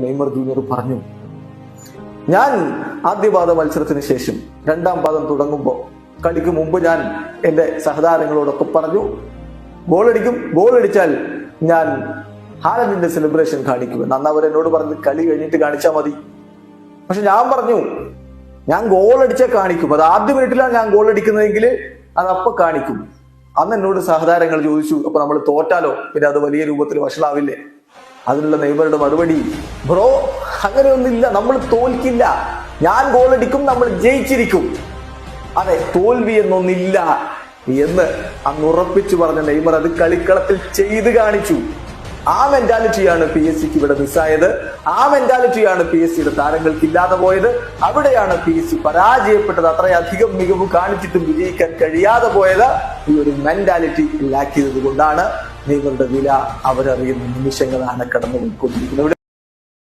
Neymar junior പറഞ്ഞു, ഞാൻ ആദ്യ പാദ മത്സരത്തിന് ശേഷം രണ്ടാം പാദം തുടങ്ങുമ്പോൾ കളിക്ക് മുമ്പ് ഞാൻ എന്റെ സഹതാരങ്ങളോടൊക്കെ പറഞ്ഞു, ഗോൾ അടിച്ചാൽ ഞാൻ ഹാലൻഡിന്റെ സെലിബ്രേഷൻ കാണിക്കുമെന്ന്. അന്ന് അവരെന്നോട് പറഞ്ഞത് കളി കഴിഞ്ഞിട്ട് കാണിച്ചാൽ മതി. പക്ഷെ ഞാൻ പറഞ്ഞു, ഞാൻ ഗോൾ അടിച്ചാൽ കാണിക്കും, അത് ആദ്യ മിനിറ്റിലാണ് ഞാൻ ഗോൾ അടിക്കുന്നതെങ്കിൽ അതപ്പൊ കാണിക്കും. അന്ന് എന്നോട് സഹതാരങ്ങൾ ചോദിച്ചു, അപ്പൊ നമ്മൾ തോറ്റാലോ, പിന്നെ അത് വലിയ രൂപത്തിൽ വഷളാവില്ലേ? അതിനുള്ള നെയ്മറുടെ മറുപടി, ബ്രോ അങ്ങനെയൊന്നുമില്ല, നമ്മൾ തോൽക്കില്ല, ഞാൻ ഗോൾ അടിക്കും, നമ്മൾ ജയിച്ചിരിക്കും, അതെ തോൽവി എന്നൊന്നില്ല എന്ന് അന്ന് ഉറപ്പിച്ചു പറഞ്ഞ നെയ്മർ അത് കളിക്കളത്തിൽ ചെയ്ത് കാണിച്ചു. ആ മെന്റാലിറ്റിയാണ് PSG ഇവിടെ മിസ്സായത്. ആ മെന്റാലിറ്റിയാണ് PSG താരങ്ങൾക്ക് ഇല്ലാതെ പോയത്. അവിടെയാണ് PSG പരാജയപ്പെട്ടത്. അത്രയധികം മികവ് കാണിച്ചിട്ടും വിജയിക്കാൻ കഴിയാതെ പോയത് ഈ ഒരു മെന്റാലിറ്റി ലാക്കിയത് കൊണ്ടാണ്. നെയ്മറുടെ വില അവരറിയുന്ന നിമിഷങ്ങളാണ് കടന്നു പോയിക്കൊണ്ടിരിക്കുന്നത്.